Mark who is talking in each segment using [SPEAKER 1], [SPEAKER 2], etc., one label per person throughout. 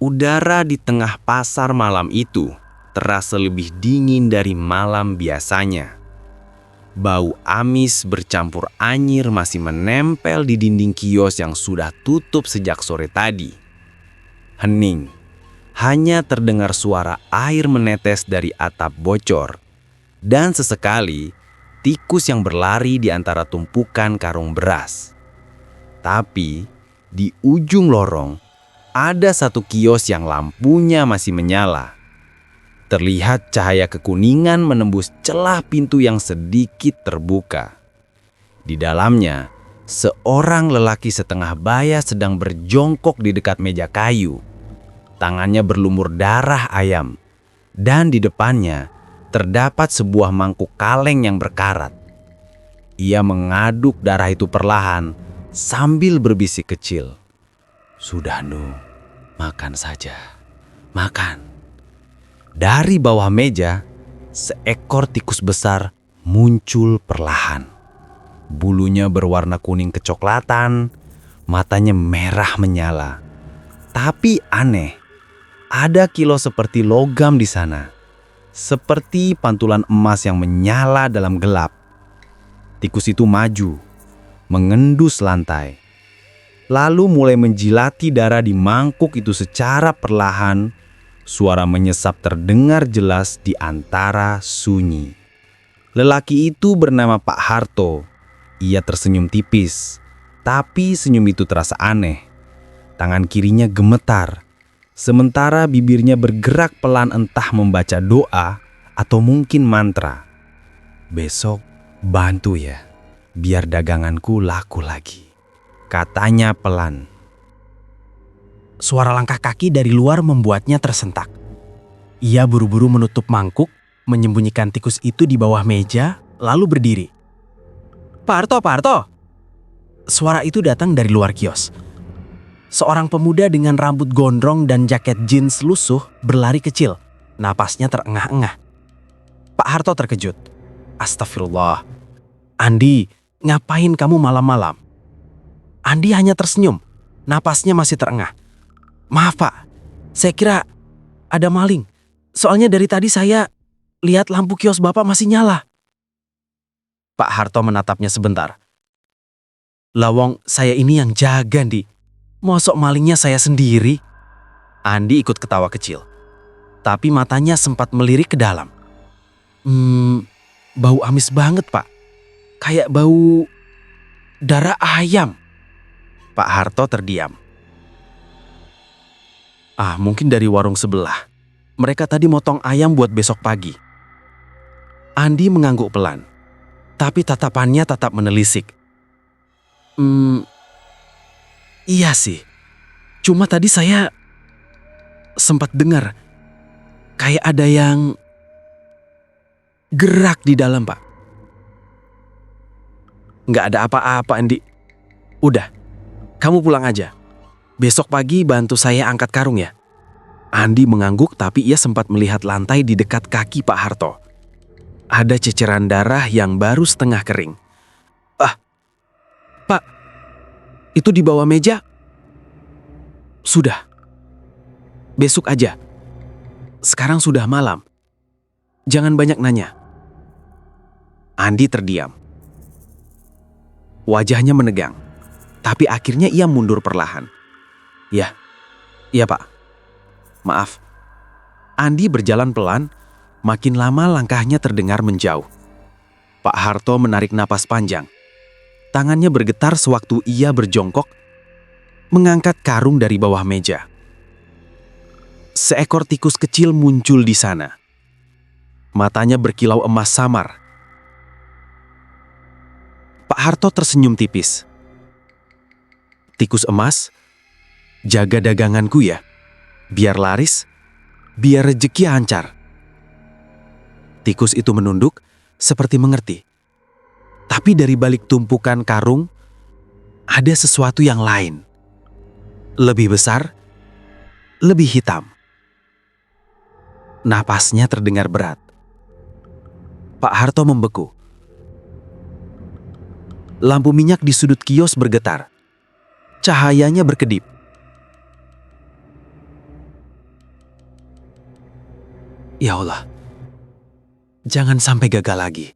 [SPEAKER 1] Udara di tengah pasar malam itu terasa lebih dingin dari malam biasanya. Bau amis bercampur anyir masih menempel di dinding kios yang sudah tutup sejak sore tadi. Hening, hanya terdengar suara air menetes dari atap bocor. Dan sesekali, tikus yang berlari di antara tumpukan karung beras. Tapi, di ujung lorong, ada satu kios yang lampunya masih menyala. Terlihat cahaya kekuningan menembus celah pintu yang sedikit terbuka. Di dalamnya, seorang lelaki setengah baya sedang berjongkok di dekat meja kayu. Tangannya berlumur darah ayam, dan di depannya terdapat sebuah mangkuk kaleng yang berkarat. Ia mengaduk darah itu perlahan sambil berbisik kecil. "Sudah, Nu, makan saja, makan." Dari bawah meja, seekor tikus besar muncul perlahan. Bulunya berwarna kuning kecoklatan, matanya merah menyala. Tapi aneh, ada kilau seperti logam di sana. Seperti pantulan emas yang menyala dalam gelap. Tikus itu maju, mengendus lantai. Lalu mulai menjilati darah di mangkuk itu secara perlahan. Suara menyesap terdengar jelas di antara sunyi. Lelaki itu bernama Pak Harto. Ia tersenyum tipis, tapi senyum itu terasa aneh. Tangan kirinya gemetar, sementara bibirnya bergerak pelan entah membaca doa atau mungkin mantra. "Besok bantu ya, biar daganganku laku lagi," katanya pelan.
[SPEAKER 2] Suara langkah kaki dari luar membuatnya tersentak. Ia buru-buru menutup mangkuk, menyembunyikan tikus itu di bawah meja, lalu berdiri. Pak Harto! Suara itu datang dari luar kios. Seorang pemuda dengan rambut gondrong dan jaket jeans lusuh berlari kecil. Napasnya terengah-engah. Pak Harto terkejut. "Astagfirullah. Andi, ngapain kamu malam-malam?" Andi hanya tersenyum. Napasnya masih terengah. "Maaf Pak, saya kira ada maling. Soalnya dari tadi saya lihat lampu kios Bapak masih nyala." Pak Harto menatapnya sebentar. "Lawong, saya ini yang jaga, Andi. Mosok malingnya saya sendiri?" Andi ikut ketawa kecil. Tapi matanya sempat melirik ke dalam. Bau amis banget Pak. Kayak bau darah ayam." Pak Harto terdiam. Mungkin dari warung sebelah. Mereka tadi motong ayam buat besok pagi." Andi mengangguk pelan, tapi tatapannya tetap menelisik. Iya sih. Cuma tadi saya sempat dengar kayak ada yang gerak di dalam, Pak." "Nggak ada apa-apa, Andi. Udah, kamu pulang aja. Besok pagi bantu saya angkat karung ya." Andi mengangguk, tapi ia sempat melihat lantai di dekat kaki Pak Harto. Ada ceceran darah yang baru setengah kering. Pak, itu di bawah meja." "Sudah. Besok aja. Sekarang sudah malam. Jangan banyak nanya." Andi terdiam. Wajahnya menegang, tapi akhirnya ia mundur perlahan. Iya Pak. Maaf." Andi berjalan pelan, makin lama langkahnya terdengar menjauh. Pak Harto menarik napas panjang. Tangannya bergetar sewaktu ia berjongkok, mengangkat karung dari bawah meja. Seekor tikus kecil muncul di sana. Matanya berkilau emas samar. Pak Harto tersenyum tipis. "Tikus emas, jaga daganganku ya. Biar laris, biar rezeki lancar." Tikus itu menunduk seperti mengerti. Tapi dari balik tumpukan karung, ada sesuatu yang lain. Lebih besar, lebih hitam. Napasnya terdengar berat. Pak Harto membeku. Lampu minyak di sudut kios bergetar. Cahayanya berkedip. Ya Allah, jangan sampai gagal lagi.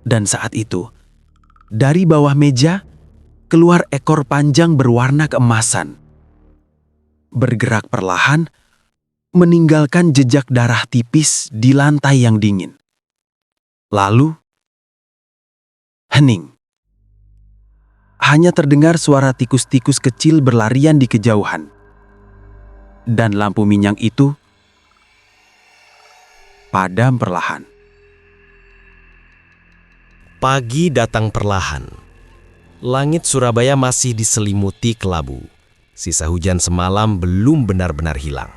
[SPEAKER 2] Dan saat itu, dari bawah meja keluar ekor panjang berwarna keemasan. Bergerak perlahan, meninggalkan jejak darah tipis di lantai yang dingin. Lalu, hening. Hanya terdengar suara tikus-tikus kecil berlarian di kejauhan. Dan lampu minyak itu padam perlahan.
[SPEAKER 3] Pagi datang perlahan. Langit Surabaya masih diselimuti kelabu. Sisa hujan semalam belum benar-benar hilang.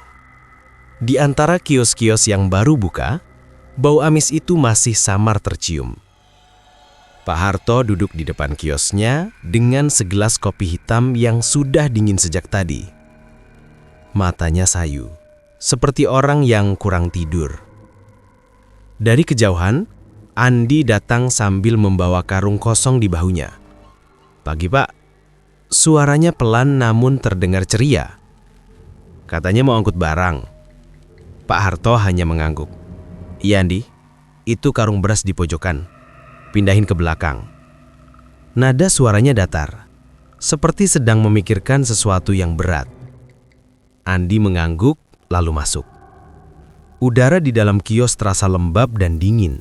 [SPEAKER 3] Di antara kios-kios yang baru buka, bau amis itu masih samar tercium. Pak Harto duduk di depan kiosnya dengan segelas kopi hitam yang sudah dingin sejak tadi. Matanya sayu, seperti orang yang kurang tidur. Dari kejauhan, Andi datang sambil membawa karung kosong di bahunya. "Pagi, Pak." Suaranya pelan namun terdengar ceria. Katanya mau angkut barang. Pak Harto hanya mengangguk. "Iya, Andi, itu karung beras di pojokan. Pindahin ke belakang." Nada suaranya datar, seperti sedang memikirkan sesuatu yang berat. Andi mengangguk lalu masuk. Udara di dalam kios terasa lembab dan dingin.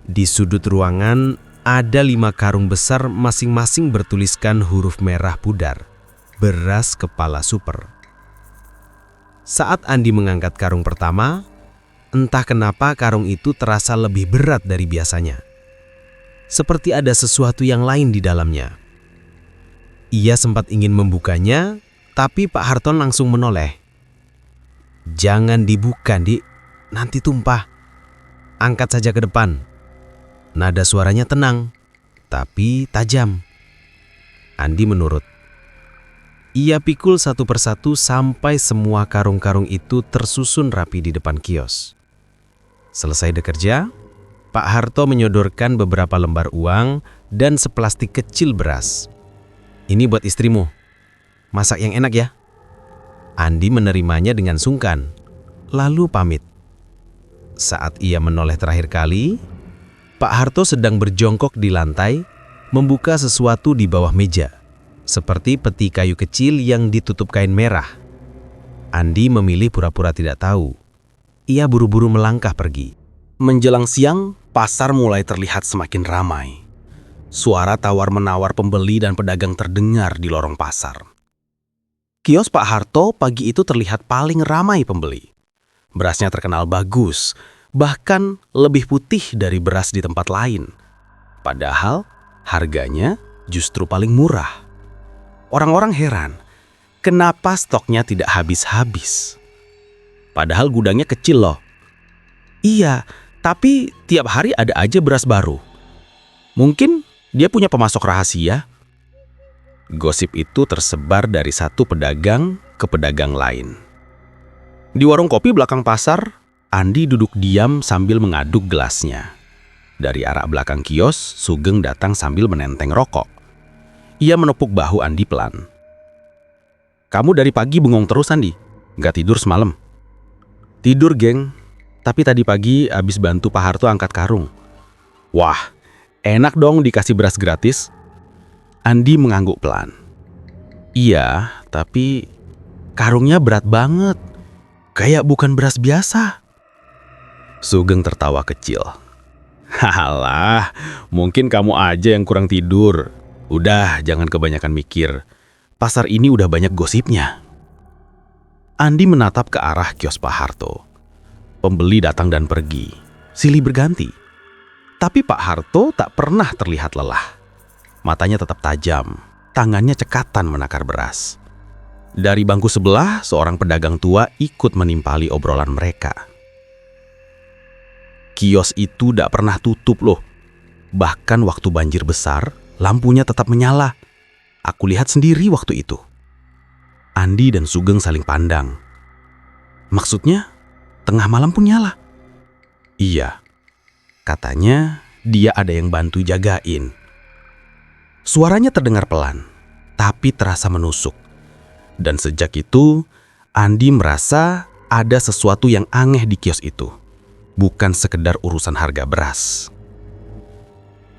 [SPEAKER 3] Di sudut ruangan ada 5 karung besar masing-masing bertuliskan huruf merah pudar, beras kepala super. Saat Andi mengangkat karung pertama, entah kenapa karung itu terasa lebih berat dari biasanya. Seperti ada sesuatu yang lain di dalamnya. Ia sempat ingin membukanya, tapi Pak Harto langsung menoleh. "Jangan dibuka, Dik. Nanti tumpah. Angkat saja ke depan." Nada suaranya tenang, tapi tajam. Andi menurut. Ia pikul satu persatu sampai semua karung-karung itu tersusun rapi di depan kios. Selesai bekerja, Pak Harto menyodorkan beberapa lembar uang dan seplastik kecil beras. "Ini buat istrimu. Masak yang enak ya." Andi menerimanya dengan sungkan, lalu pamit. Saat ia menoleh terakhir kali, Pak Harto sedang berjongkok di lantai, membuka sesuatu di bawah meja, seperti peti kayu kecil yang ditutup kain merah. Andi memilih pura-pura tidak tahu. Ia buru-buru melangkah pergi. Menjelang siang, pasar mulai terlihat semakin ramai. Suara tawar-menawar pembeli dan pedagang terdengar di lorong pasar. Kios Pak Harto pagi itu terlihat paling ramai pembeli. Berasnya terkenal bagus, bahkan lebih putih dari beras di tempat lain. Padahal harganya justru paling murah. Orang-orang heran, kenapa stoknya tidak habis-habis? Padahal gudangnya kecil loh. Iya, tapi tiap hari ada aja beras baru. Mungkin dia punya pemasok rahasia. Gosip itu tersebar dari satu pedagang ke pedagang lain. Di warung kopi belakang pasar, Andi duduk diam sambil mengaduk gelasnya. Dari arah belakang kios, Sugeng datang sambil menenteng rokok. Ia menepuk bahu Andi pelan. "Kamu dari pagi bengong terus, Andi? Nggak tidur semalam?" "Tidur, geng. Tapi tadi pagi abis bantu Pak Harto angkat karung." "Wah, enak dong dikasih beras gratis." Andi mengangguk pelan. "Iya, tapi karungnya berat banget. Kayak bukan beras biasa." Sugeng tertawa kecil. "Halah, mungkin kamu aja yang kurang tidur. Udah, jangan kebanyakan mikir. Pasar ini udah banyak gosipnya." Andi menatap ke arah kios Pak Harto. Pembeli datang dan pergi, silih berganti. Tapi Pak Harto tak pernah terlihat lelah. Matanya tetap tajam, tangannya cekatan menakar beras. Dari bangku sebelah, seorang pedagang tua ikut menimpali obrolan mereka. Kios itu tak pernah tutup loh. Bahkan waktu banjir besar, lampunya tetap menyala. Aku lihat sendiri waktu itu. Andi dan Sugeng saling pandang. Maksudnya, tengah malam pun nyala? Iya, katanya dia ada yang bantu jagain. Suaranya terdengar pelan, tapi terasa menusuk. Dan sejak itu, Andi merasa
[SPEAKER 4] ada sesuatu yang aneh di kios itu. Bukan sekedar urusan harga beras.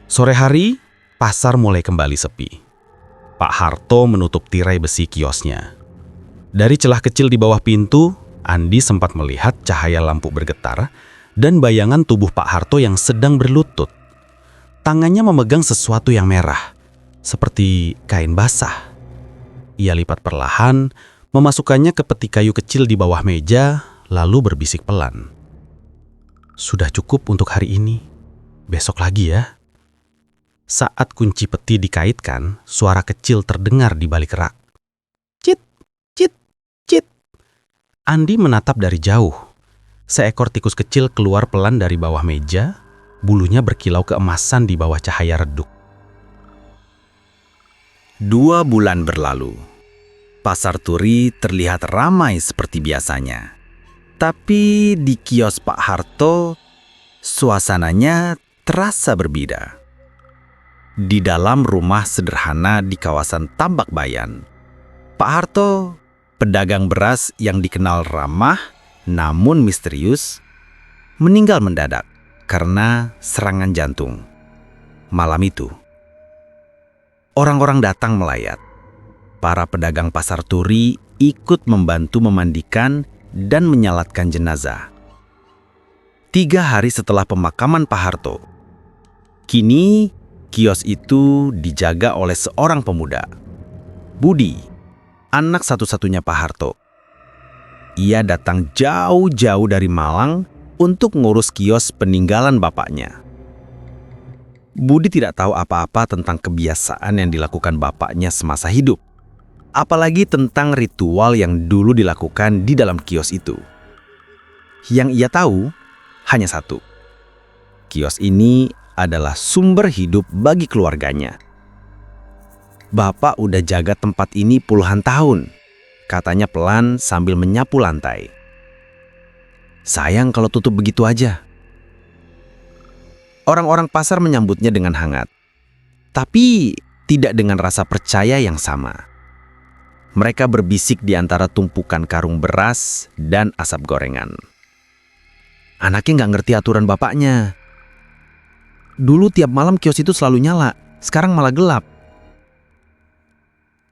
[SPEAKER 4] Sore hari, pasar mulai kembali sepi. Pak Harto menutup tirai besi kiosnya. Dari celah kecil di bawah pintu, Andi sempat melihat cahaya lampu bergetar dan bayangan tubuh Pak Harto yang sedang berlutut. Tangannya memegang sesuatu yang merah, seperti kain basah. Ia lipat perlahan, memasukkannya ke peti kayu kecil di bawah meja, lalu berbisik pelan. "Sudah cukup untuk hari ini. Besok lagi ya." Saat kunci peti dikaitkan, suara kecil terdengar di balik rak. Cit, cit, cit. Andi menatap dari jauh. Seekor tikus kecil keluar pelan dari bawah meja, bulunya berkilau keemasan di bawah cahaya redup.
[SPEAKER 1] 2 bulan berlalu. Pasar Turi terlihat ramai seperti biasanya. Tapi di kios Pak Harto, suasananya terasa berbeda. Di dalam rumah sederhana di kawasan Tambak Bayan, Pak Harto, pedagang beras yang dikenal ramah namun misterius, meninggal mendadak karena serangan jantung. Malam itu, orang-orang datang melayat. Para pedagang pasar Turi ikut membantu memandikan dan menyalatkan jenazah. 3 hari setelah pemakaman Pak Harto, kini kios itu dijaga oleh seorang pemuda, Budi, anak satu-satunya Pak Harto. Ia datang jauh-jauh dari Malang untuk ngurus kios peninggalan bapaknya. Budi tidak tahu apa-apa tentang kebiasaan yang dilakukan bapaknya semasa hidup, apalagi tentang ritual yang dulu dilakukan di dalam kios itu. Yang ia tahu hanya satu: kios ini adalah sumber hidup bagi keluarganya. "Bapak udah jaga tempat ini puluhan tahun," katanya pelan sambil menyapu lantai. "Sayang kalau tutup begitu aja." Orang-orang pasar menyambutnya dengan hangat, tapi tidak dengan rasa percaya yang sama. Mereka berbisik di antara tumpukan karung beras dan asap gorengan. "Anaknya nggak ngerti aturan bapaknya. Dulu tiap malam kios itu selalu nyala, sekarang malah gelap."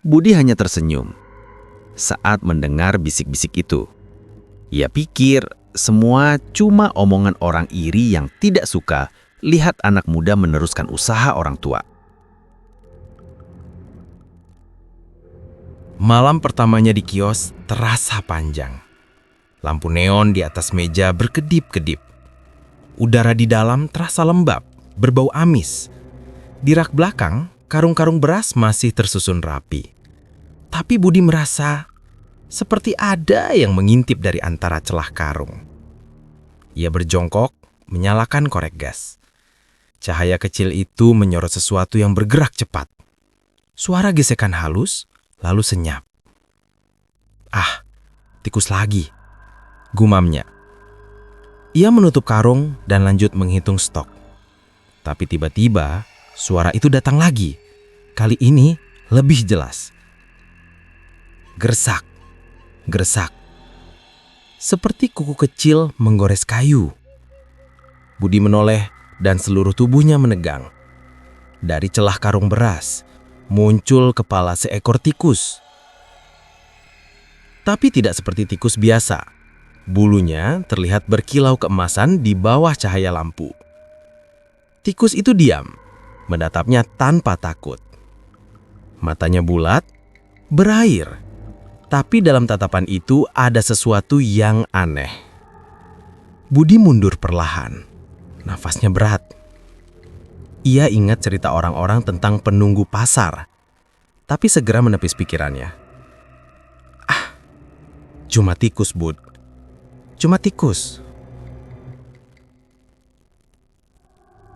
[SPEAKER 1] Budi hanya tersenyum saat mendengar bisik-bisik itu. Ia pikir semua cuma omongan orang iri yang tidak suka lihat anak muda meneruskan usaha orang tua.
[SPEAKER 3] Malam pertamanya di kios terasa panjang. Lampu neon di atas meja berkedip-kedip. Udara di dalam terasa lembab, berbau amis. Di rak belakang, karung-karung beras masih tersusun rapi. Tapi Budi merasa seperti ada yang mengintip dari antara celah karung. Ia berjongkok, menyalakan korek gas. Cahaya kecil itu menyorot sesuatu yang bergerak cepat. Suara gesekan halus, lalu senyap. "Ah, tikus lagi," gumamnya. Ia menutup karung dan lanjut menghitung stok. Tapi tiba-tiba suara itu datang lagi. Kali ini lebih jelas. Gersak, gersak. Seperti kuku kecil menggores kayu. Budi menoleh dan seluruh tubuhnya menegang. Dari celah karung beras muncul kepala seekor tikus. Tapi tidak seperti tikus biasa. Bulunya terlihat berkilau keemasan di bawah cahaya lampu. Tikus itu diam, menatapnya tanpa takut. Matanya bulat, berair. Tapi dalam tatapan itu ada sesuatu yang aneh. Budi mundur perlahan. Nafasnya berat. Ia ingat cerita orang-orang tentang penunggu pasar, tapi segera menepis pikirannya. "Ah, cuma tikus, Bud. Cuma tikus."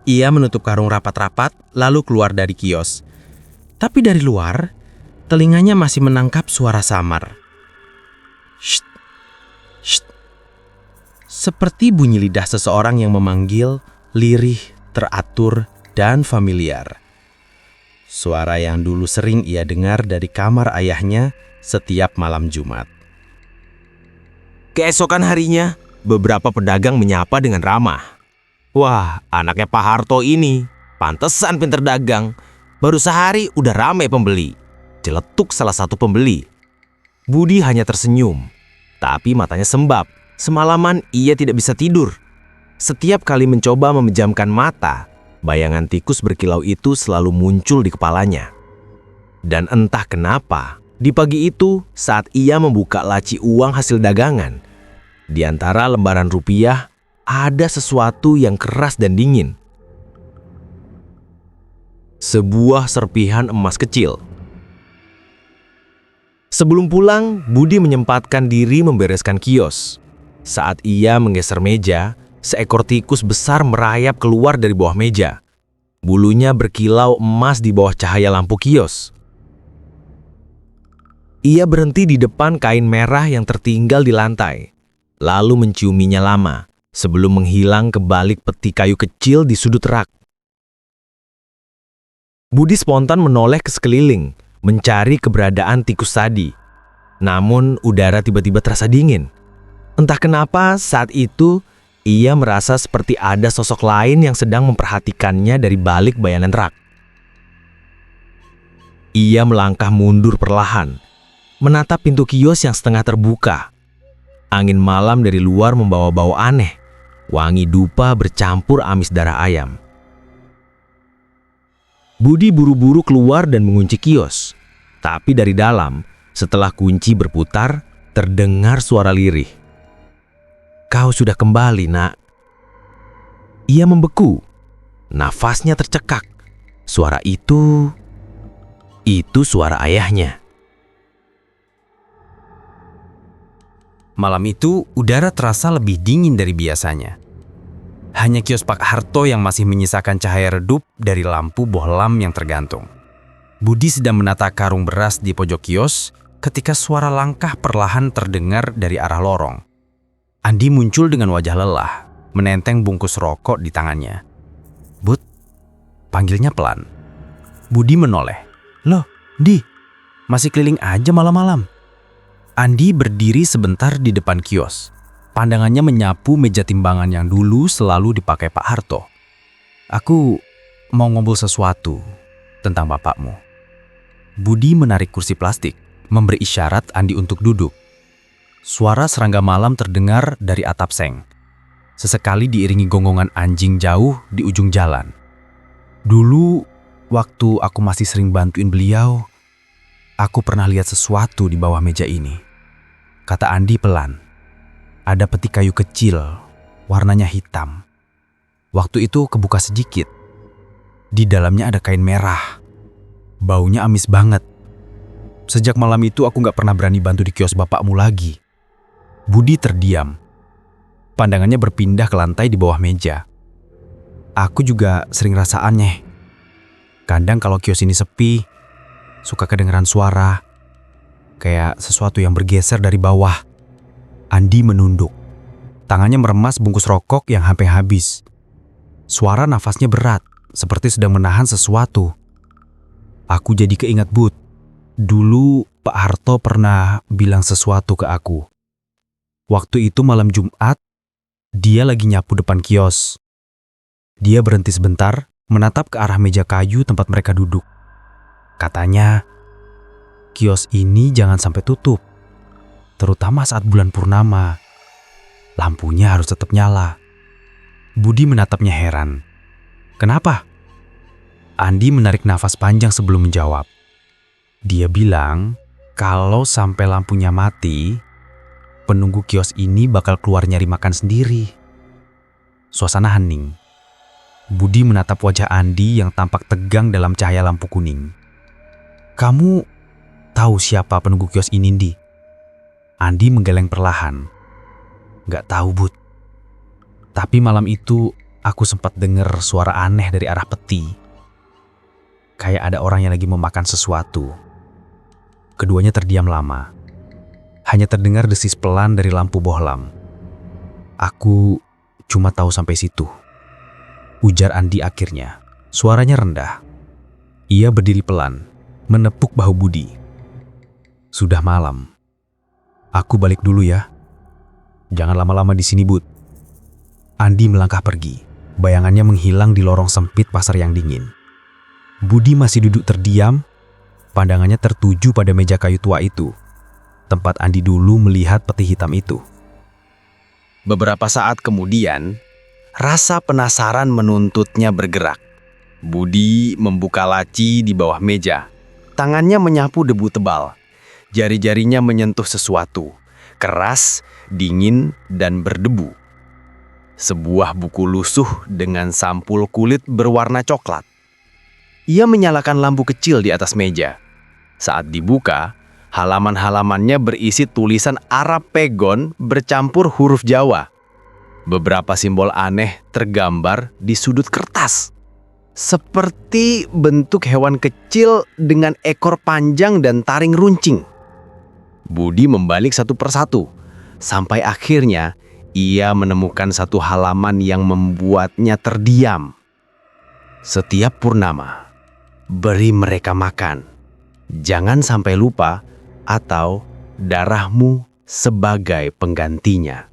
[SPEAKER 3] Ia menutup karung rapat-rapat, lalu keluar dari kios. Tapi dari luar, telinganya masih menangkap suara samar. "Shh, shh." Seperti bunyi lidah seseorang yang memanggil, lirih, teratur, dan familiar. Suara yang dulu sering ia dengar dari kamar ayahnya setiap malam Jumat. Keesokan harinya, beberapa pedagang menyapa dengan ramah. Wah, anaknya Pak Harto ini, pantesan pinter dagang. Baru sehari udah ramai pembeli. Celetuk salah satu pembeli. Budi hanya tersenyum, tapi matanya sembab. Semalaman ia tidak bisa tidur. Setiap kali mencoba memejamkan mata, bayangan tikus berkilau itu selalu muncul di kepalanya. Dan entah kenapa, di pagi itu saat ia membuka laci uang hasil dagangan, di antara lembaran rupiah ada sesuatu yang keras dan dingin. Sebuah serpihan emas kecil. Sebelum pulang, Budi menyempatkan diri membereskan kios. Saat ia menggeser meja, seekor tikus besar merayap keluar dari bawah meja. Bulunya berkilau emas di bawah cahaya lampu kios. Ia berhenti di depan kain merah yang tertinggal di lantai, lalu menciuminya lama sebelum menghilang ke balik peti kayu kecil di sudut rak. Budi spontan menoleh ke sekeliling, mencari keberadaan tikus tadi. Namun udara tiba-tiba terasa dingin. Entah kenapa saat itu ia merasa seperti ada sosok lain yang sedang memperhatikannya dari balik bayangan rak. Ia melangkah mundur perlahan, menatap pintu kios yang setengah terbuka. Angin malam dari luar membawa bau aneh, wangi dupa bercampur amis darah ayam. Budi buru-buru keluar dan mengunci kios. Tapi dari dalam, setelah kunci berputar, terdengar suara lirih. "Kau sudah kembali, Nak." Ia membeku. Nafasnya tercekak. Suara itu suara ayahnya.
[SPEAKER 1] Malam itu, udara terasa lebih dingin dari biasanya. Hanya kios Pak Harto yang masih menyisakan cahaya redup dari lampu bohlam yang tergantung. Budi sedang menata karung beras di pojok kios ketika suara langkah perlahan terdengar dari arah lorong. Andi muncul dengan wajah lelah, menenteng bungkus rokok di tangannya. "Bud," panggilnya pelan. Budi menoleh. "Loh, Di, masih keliling aja malam-malam." Andi berdiri sebentar di depan kios. Pandangannya menyapu meja timbangan yang dulu selalu dipakai Pak Harto. "Aku mau ngobrol sesuatu tentang bapakmu." Budi menarik kursi plastik, memberi isyarat Andi untuk duduk. Suara serangga malam terdengar dari atap seng. Sesekali diiringi gonggongan anjing jauh di ujung jalan. "Dulu, waktu aku masih sering bantuin beliau, aku pernah lihat sesuatu di bawah meja ini," kata Andi pelan. "Ada peti kayu kecil, warnanya hitam. Waktu itu kebuka sedikit. Di dalamnya ada kain merah. Baunya amis banget. Sejak malam itu aku gak pernah berani bantu di kios bapakmu lagi." Budi terdiam. Pandangannya berpindah ke lantai di bawah meja. "Aku juga sering rasa aneh. Kadang kalau kios ini sepi, suka kedengeran suara. Kayak sesuatu yang bergeser dari bawah." Andi menunduk. Tangannya meremas bungkus rokok yang hampir habis. Suara nafasnya berat, seperti sedang menahan sesuatu. "Aku jadi keingat, Bud. Dulu Pak Harto pernah bilang sesuatu ke aku. Waktu itu malam Jumat, dia lagi nyapu depan kios. Dia berhenti sebentar, menatap ke arah meja kayu tempat mereka duduk. Katanya, kios ini jangan sampai tutup. Terutama saat bulan purnama. Lampunya harus tetap nyala." Budi menatapnya heran. "Kenapa?" Andi menarik nafas panjang sebelum menjawab. Dia bilang, kalau sampai lampunya mati, penunggu kios ini bakal keluar nyari makan sendiri. Suasana hening. Budi menatap wajah Andi yang tampak tegang dalam cahaya lampu kuning. "Kamu tahu siapa penunggu kios ini, Di?" Andi menggeleng perlahan. "Gak tahu, Bud. Tapi malam itu aku sempat dengar suara aneh dari arah peti. Kayak ada orang yang lagi memakan sesuatu." Keduanya terdiam lama. Hanya terdengar desis pelan dari lampu bohlam. "Aku cuma tahu sampai situ," ujar Andi akhirnya. Suaranya rendah. Ia berdiri pelan, menepuk bahu Budi. "Sudah malam. Aku balik dulu ya."
[SPEAKER 4] Jangan lama-lama di sini, Bud. Andi melangkah pergi. Bayangannya menghilang di lorong sempit pasar yang dingin. Budi masih duduk terdiam, pandangannya tertuju pada meja kayu tua itu, tempat Andi dulu melihat peti hitam itu.
[SPEAKER 1] Beberapa saat kemudian, rasa penasaran menuntutnya bergerak. Budi membuka laci di bawah meja. Tangannya menyapu debu tebal. Jari-jarinya menyentuh sesuatu, keras, dingin, dan berdebu. Sebuah buku lusuh dengan sampul kulit berwarna coklat. Ia menyalakan lampu kecil di atas meja. Saat dibuka, halaman-halamannya berisi tulisan Arab Pegon bercampur huruf Jawa. Beberapa simbol aneh tergambar di sudut kertas. Seperti bentuk hewan kecil dengan ekor panjang dan taring runcing. Budi membalik satu persatu, sampai akhirnya ia menemukan satu halaman yang membuatnya terdiam. Setiap purnama, beri mereka makan. Jangan sampai lupa, atau darahmu sebagai penggantinya.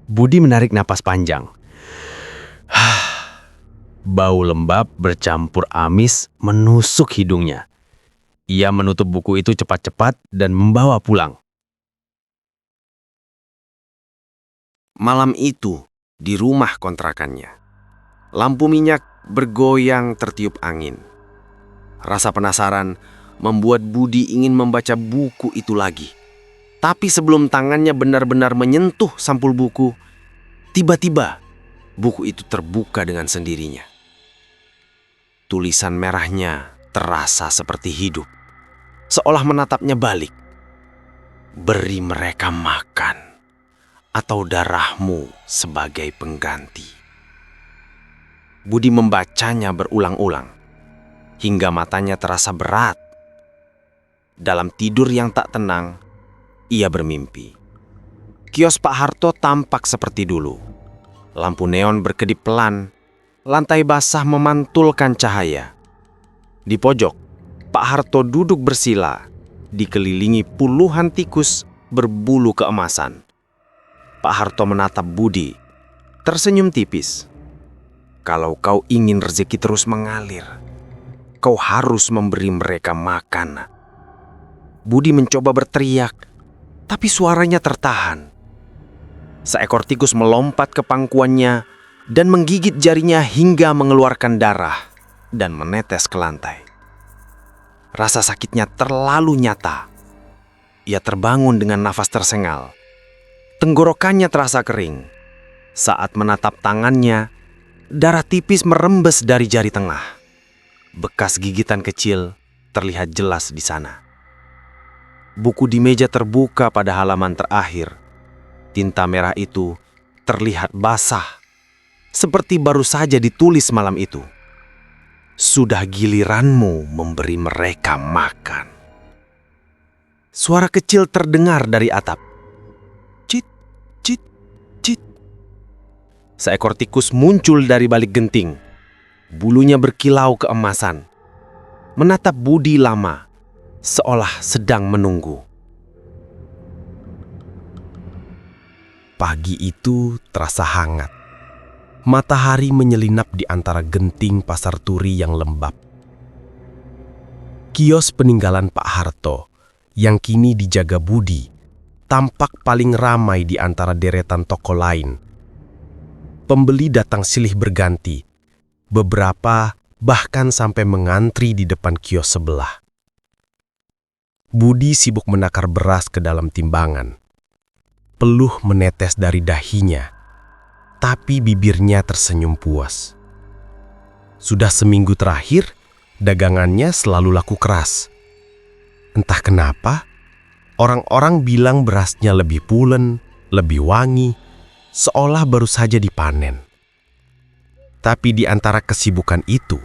[SPEAKER 1] Budi menarik napas panjang. Bau lembab bercampur amis menusuk hidungnya. Ia menutup buku itu cepat-cepat dan membawa pulang. Malam itu, di rumah kontrakannya, lampu minyak bergoyang tertiup angin. Rasa penasaran membuat Budi ingin membaca buku itu lagi. Tapi sebelum tangannya benar-benar menyentuh sampul buku, tiba-tiba buku itu terbuka dengan sendirinya. Tulisan merahnya terasa seperti hidup, seolah menatapnya balik. Beri mereka makan, atau darahmu sebagai pengganti. Budi membacanya berulang-ulang, hingga matanya terasa berat. Dalam tidur yang tak tenang, ia bermimpi. Kios Pak Harto tampak seperti dulu. Lampu neon berkedip pelan, lantai basah memantulkan cahaya. Di pojok, Pak Harto duduk bersila, dikelilingi puluhan tikus berbulu keemasan. Pak Harto menatap Budi, tersenyum tipis. Kalau kau ingin rezeki terus mengalir, kau harus memberi mereka makan. Budi mencoba berteriak, tapi suaranya tertahan. Seekor tikus melompat ke pangkuannya dan menggigit jarinya hingga mengeluarkan darah dan menetes ke lantai. Rasa sakitnya terlalu nyata. Ia terbangun dengan nafas tersengal. Tenggorokannya terasa kering. Saat menatap tangannya, darah tipis merembes dari jari tengah. Bekas gigitan kecil terlihat jelas di sana. Buku di meja terbuka pada halaman terakhir. Tinta merah itu terlihat basah, seperti baru saja ditulis malam itu. Sudah giliranmu memberi mereka makan. Suara kecil terdengar dari atap. Cit, cit, cit. Seekor tikus muncul dari balik genting. Bulunya berkilau keemasan. Menatap Budi lama, seolah sedang menunggu. Pagi itu terasa hangat. Matahari menyelinap di antara genting pasar turi yang lembab. Kios peninggalan Pak Harto yang kini dijaga Budi tampak paling ramai di antara deretan toko lain. Pembeli datang silih berganti. Beberapa bahkan sampai mengantri di depan kios sebelah. Budi sibuk menakar beras ke dalam timbangan. Peluh menetes dari dahinya, tapi bibirnya tersenyum puas. Sudah seminggu terakhir, dagangannya selalu laku keras. Entah kenapa, orang-orang bilang berasnya lebih pulen, lebih wangi, seolah baru saja dipanen. Tapi di antara kesibukan itu,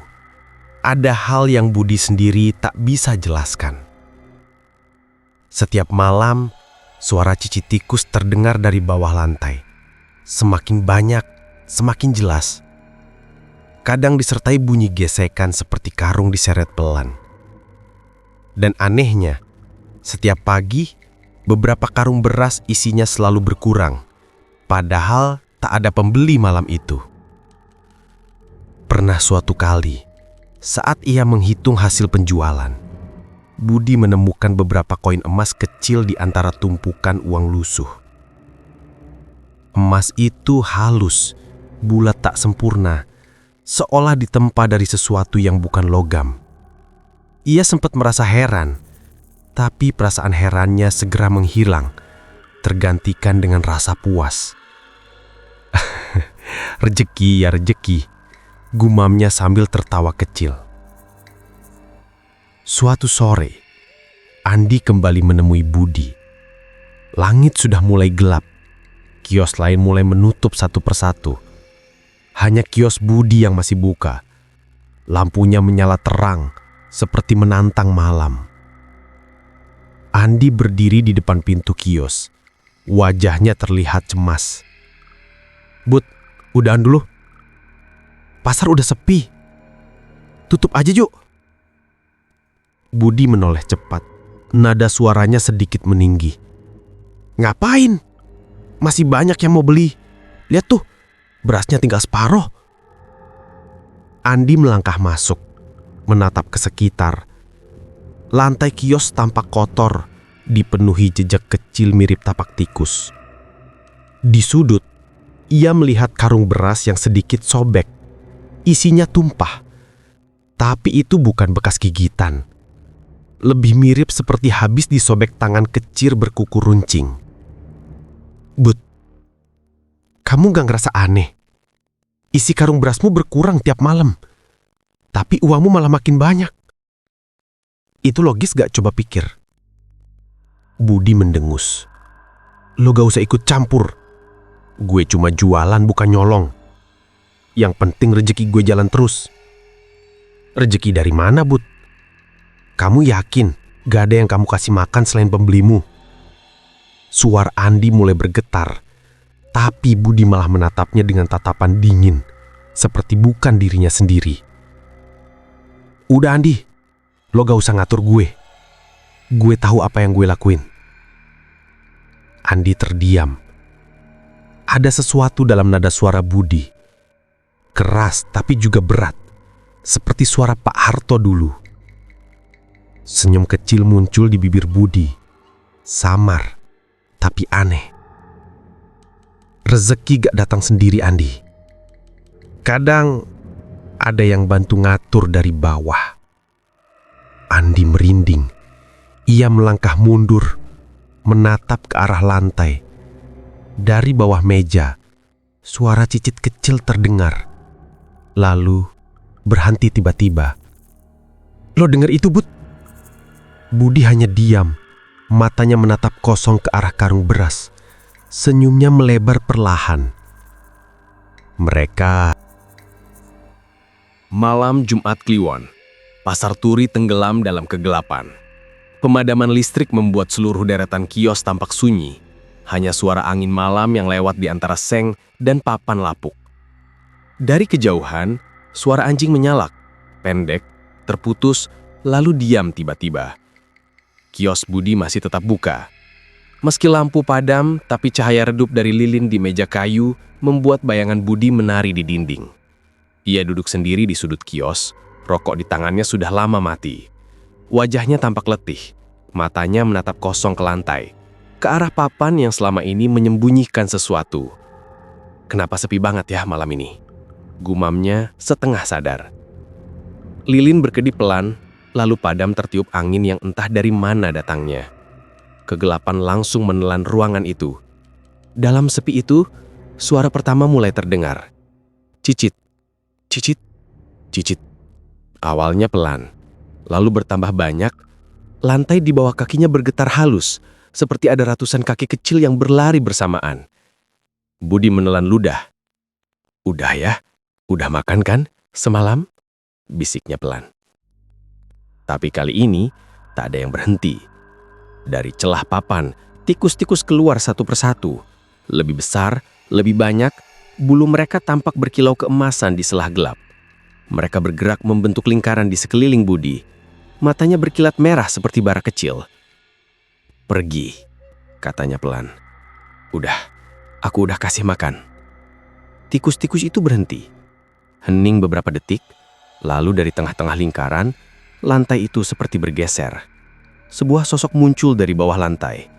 [SPEAKER 1] ada hal yang Budi sendiri tak bisa jelaskan. Setiap malam, suara cicit tikus terdengar dari bawah lantai. Semakin banyak, semakin jelas. Kadang disertai bunyi gesekan seperti karung diseret pelan. Dan anehnya, setiap pagi, beberapa karung beras isinya selalu berkurang
[SPEAKER 4] Padahal tak ada pembeli malam itu. Pernah suatu kali, saat ia menghitung hasil penjualan, Budi menemukan beberapa koin emas kecil di antara tumpukan uang lusuh. Emas itu halus, bulat tak sempurna, seolah ditempa dari sesuatu yang bukan logam. Ia sempat merasa heran, tapi perasaan herannya segera menghilang, tergantikan dengan rasa puas. Rejeki ya rejeki, gumamnya sambil tertawa kecil. Suatu sore, Andi kembali menemui Budi. Langit sudah mulai gelap. Kios lain mulai menutup satu persatu. Hanya kios Budi yang masih buka. Lampunya menyala terang, seperti menantang malam. Andi berdiri di depan pintu kios. Wajahnya terlihat cemas. "Bud, udahan dulu. Pasar udah sepi. Tutup aja yuk." Budi menoleh cepat. Nada suaranya sedikit meninggi. "Ngapain? Masih banyak yang mau beli. Lihat tuh, berasnya tinggal separuh." Andi melangkah masuk, menatap ke sekitar. Lantai kios tampak kotor, dipenuhi jejak kecil mirip tapak tikus. Di sudut, ia melihat karung beras yang sedikit sobek. Isinya tumpah, tapi itu bukan bekas gigitan. Lebih mirip seperti habis disobek tangan kecil berkuku runcing. "Bud, kamu gak ngerasa aneh? Isi karung berasmu berkurang tiap malam, tapi uangmu malah makin banyak. Itu logis gak, coba pikir?" Budi mendengus. "Lo gak usah ikut campur. Gue cuma jualan bukan nyolong. Yang penting rezeki gue jalan terus." "Rezeki dari mana, Bud? Kamu yakin gak ada yang kamu kasih makan selain pembelimu?" Suara Andi mulai bergetar, tapi Budi malah menatapnya dengan tatapan dingin, seperti bukan dirinya sendiri. "Udah Andi, lo gak usah ngatur gue. Gue tahu apa yang gue lakuin." Andi terdiam. Ada sesuatu dalam nada suara Budi. Keras tapi juga berat, seperti suara Pak Harto dulu. Senyum kecil muncul di bibir Budi. Samar, tapi aneh. Rezeki gak datang sendiri, Andi. Kadang ada yang bantu ngatur dari bawah. Andi merinding. Ia melangkah mundur, menatap ke arah lantai. Dari bawah meja, suara cicit kecil terdengar. Lalu berhenti tiba-tiba. "Lo dengar itu, Bud?" Budi hanya diam, matanya menatap kosong ke arah karung beras. Senyumnya melebar perlahan. Mereka...
[SPEAKER 1] Malam Jumat Kliwon, pasar turi tenggelam dalam kegelapan. Pemadaman listrik membuat seluruh deretan kios tampak sunyi. Hanya suara angin malam yang lewat di antara seng dan papan lapuk. Dari kejauhan, suara anjing menyalak, pendek, terputus, lalu diam tiba-tiba. Kios Budi masih tetap buka. Meski lampu padam, tapi cahaya redup dari lilin di meja kayu membuat bayangan Budi menari di dinding. Ia duduk sendiri di sudut kios, rokok di tangannya sudah lama mati. Wajahnya tampak letih, matanya menatap kosong ke lantai, ke arah papan yang selama ini menyembunyikan sesuatu. "Kenapa sepi banget ya malam ini?" gumamnya setengah sadar. Lilin berkedip pelan, lalu padam tertiup angin yang entah dari mana datangnya. Kegelapan langsung menelan ruangan itu. Dalam sepi itu, suara pertama mulai terdengar. Cicit, cicit, cicit. Awalnya pelan, lalu bertambah banyak. Lantai di bawah kakinya bergetar halus, seperti ada ratusan kaki kecil yang berlari bersamaan. Budi menelan ludah. "Udah ya, udah makan kan semalam?" bisiknya pelan. Tapi kali ini tak ada yang berhenti. Dari celah papan, tikus-tikus keluar satu persatu. Lebih besar, lebih banyak, bulu mereka tampak berkilau keemasan di selah gelap. Mereka bergerak membentuk lingkaran di sekeliling Budi. Matanya berkilat merah seperti bara kecil. "Pergi," katanya pelan. "Udah, Aku udah kasih makan. Tikus-tikus itu berhenti. Hening beberapa detik, lalu dari tengah-tengah lingkaran, lantai itu seperti bergeser. Sebuah sosok muncul dari bawah lantai.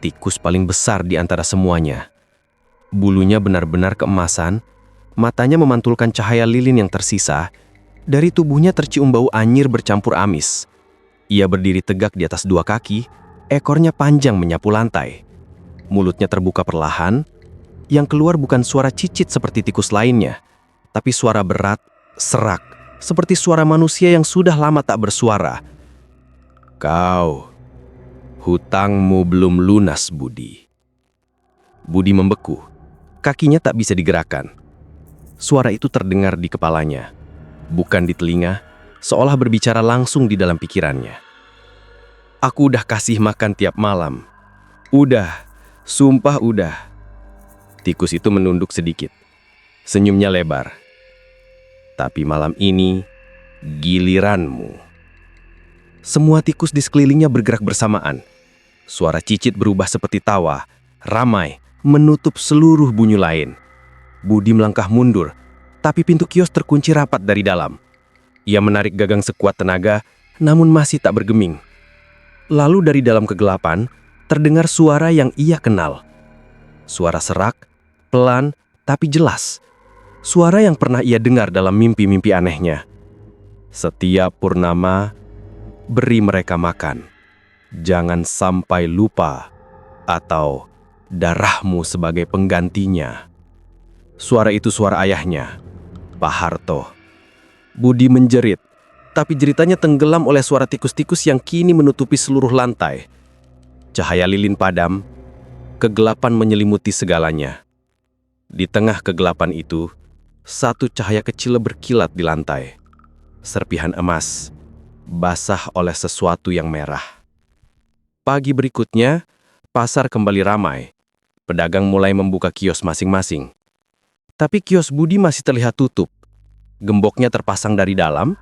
[SPEAKER 1] Tikus paling besar di antara semuanya. Bulunya benar-benar keemasan, matanya memantulkan cahaya lilin yang tersisa. Dari tubuhnya tercium bau anyir bercampur amis. Ia berdiri tegak di atas dua kaki, ekornya panjang menyapu lantai. Mulutnya terbuka perlahan, yang keluar bukan suara cicit seperti tikus lainnya, tapi suara berat, serak, seperti suara manusia yang sudah lama tak bersuara. Kau, hutangmu belum lunas, Budi. Budi membeku, kakinya tak bisa digerakkan. Suara itu terdengar di kepalanya, bukan di telinga, seolah berbicara langsung di dalam pikirannya. Aku udah kasih makan tiap malam. Udah, sumpah udah. Tikus itu menunduk sedikit. Senyumnya lebar. Tapi malam ini, giliranmu. Semua tikus di sekelilingnya bergerak bersamaan. Suara cicit berubah seperti tawa, ramai, menutup seluruh bunyi lain. Budi melangkah mundur, tapi pintu kios terkunci rapat dari dalam. Ia menarik gagang sekuat tenaga, namun masih tak bergeming. Lalu dari dalam kegelapan, terdengar suara yang ia kenal. Suara serak, pelan, tapi jelas. Suara yang pernah ia dengar dalam mimpi-mimpi anehnya. Setiap purnama, beri mereka makan. Jangan sampai lupa, atau darahmu sebagai penggantinya. Suara itu suara ayahnya, Pak Harto. Budi menjerit, tapi jeritannya tenggelam oleh suara tikus-tikus yang kini menutupi seluruh lantai. Cahaya lilin padam, kegelapan menyelimuti segalanya. Di tengah kegelapan itu, satu cahaya kecil berkilat di lantai. Serpihan emas, basah oleh sesuatu yang merah. Pagi berikutnya, pasar kembali ramai. Pedagang mulai membuka kios masing-masing. Tapi kios Budi masih terlihat tutup. Gemboknya terpasang dari dalam.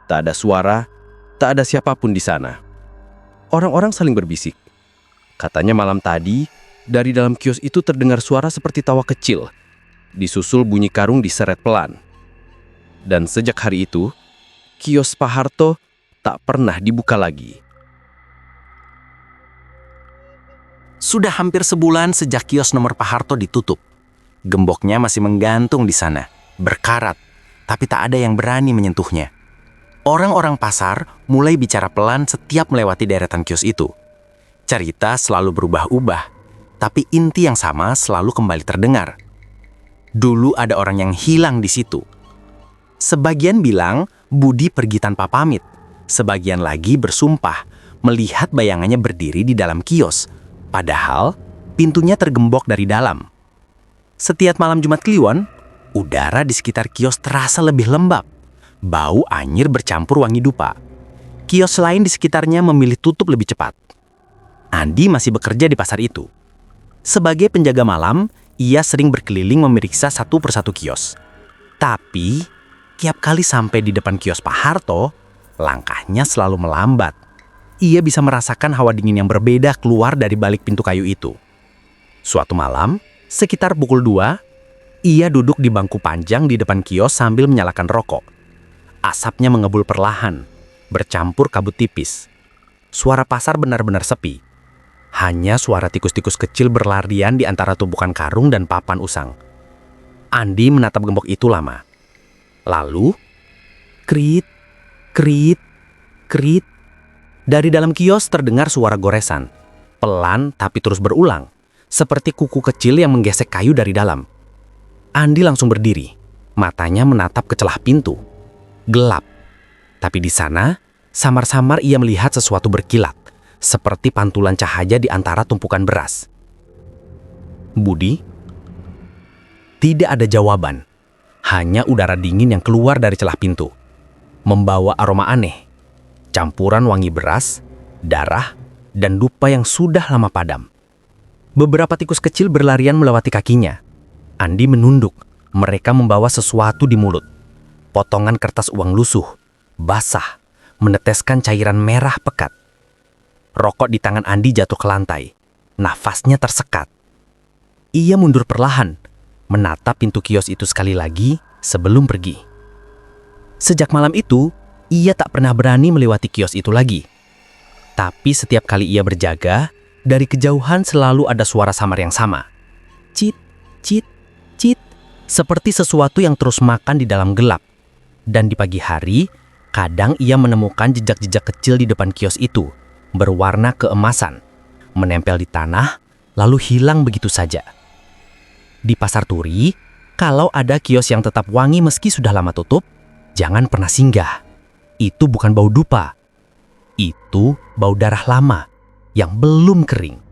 [SPEAKER 1] Tak ada suara, tak ada siapapun di sana. Orang-orang saling berbisik. Katanya malam tadi, dari dalam kios itu terdengar suara seperti tawa kecil. Disusul bunyi karung diseret pelan. Dan sejak hari itu, kios Pak Harto tak pernah dibuka lagi.
[SPEAKER 2] Sudah hampir sebulan sejak kios nomor Pak Harto ditutup. Gemboknya masih menggantung di sana, berkarat, tapi tak ada yang berani menyentuhnya. Orang-orang pasar mulai bicara pelan setiap melewati deretan kios itu. Cerita selalu berubah-ubah, tapi inti yang sama selalu kembali terdengar. Dulu ada orang yang hilang di situ. Sebagian bilang Budi pergi tanpa pamit. Sebagian lagi bersumpah melihat bayangannya berdiri di dalam kios. Padahal pintunya tergembok dari dalam. Setiap malam Jumat Kliwon, udara di sekitar kios terasa lebih lembab. Bau anyir bercampur wangi dupa. Kios lain di sekitarnya memilih tutup lebih cepat. Andi masih bekerja di pasar itu. Sebagai penjaga malam, ia sering berkeliling memeriksa satu persatu kios. Tapi, tiap kali sampai di depan kios Pak Harto, langkahnya selalu melambat. Ia bisa merasakan hawa dingin yang berbeda keluar dari balik pintu kayu itu. Suatu malam, sekitar pukul 2, ia duduk di bangku panjang di depan kios sambil menyalakan rokok. Asapnya mengebul perlahan, bercampur kabut tipis. Suara pasar benar-benar sepi. Hanya suara tikus-tikus kecil berlarian di antara tumpukan karung dan papan usang. Andi menatap gembok itu lama. Lalu, krit, krit, krit. Dari dalam kios terdengar suara goresan. Pelan tapi terus berulang. Seperti kuku kecil yang menggesek kayu dari dalam. Andi langsung berdiri. Matanya menatap ke celah pintu. Gelap. Tapi di sana, samar-samar ia melihat sesuatu berkilat. Seperti pantulan cahaya di antara tumpukan beras. Budi? Tidak ada jawaban. Hanya udara dingin yang keluar dari celah pintu. Membawa aroma aneh. Campuran wangi beras, darah, dan dupa yang sudah lama padam. Beberapa tikus kecil berlarian melewati kakinya. Andi menunduk. Mereka membawa sesuatu di mulut. Potongan kertas uang lusuh, basah, meneteskan cairan merah pekat. Rokok di tangan Andi jatuh ke lantai. Nafasnya tersekat. Ia mundur perlahan, menatap pintu kios itu sekali lagi sebelum pergi. Sejak malam itu, ia tak pernah berani melewati kios itu lagi. Tapi setiap kali ia berjaga, dari kejauhan selalu ada suara samar yang sama. Cit, cit, cit, seperti sesuatu yang terus makan di dalam gelap. Dan di pagi hari, kadang ia menemukan jejak-jejak kecil di depan kios itu, berwarna keemasan, menempel di tanah, lalu hilang begitu saja. Di Pasar Turi, kalau ada kios yang tetap wangi meski sudah lama tutup, jangan pernah singgah. Itu bukan bau dupa. Itu bau darah lama yang belum kering.